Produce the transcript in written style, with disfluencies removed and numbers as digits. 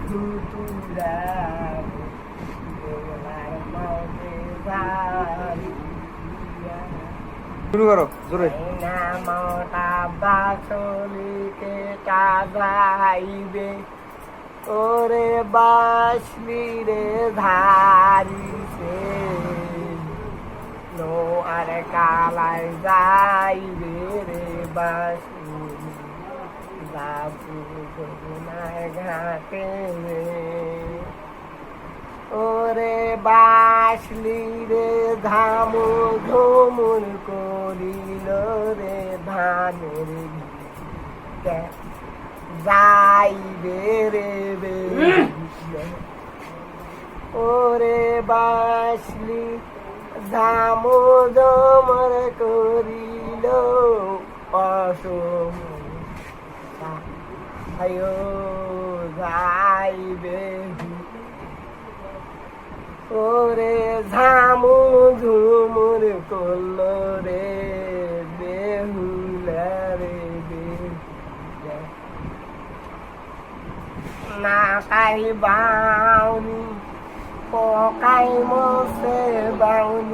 ধুতুরা বেলার মধ্যে ভারিয়া শুরু করো জোরে। না মোটা বাসলিতে কাজাইবে ওরে বাসলি রে ধারিছে নো আর কালাই যাইবে রে বাসলি বাবু যমুনার ঘাটে ওরে বাসলি রে ধামু ধুমুর করিল রে ধানের ভিতে যাইবে রে ওরে বাসলি ধামু ধুমুর করিল অসম আয়ো যাইবে ওরে ঝামু ঝুমুর করল রে বেহুলা রে না কাই বাউনি পকাই মসে বাউনি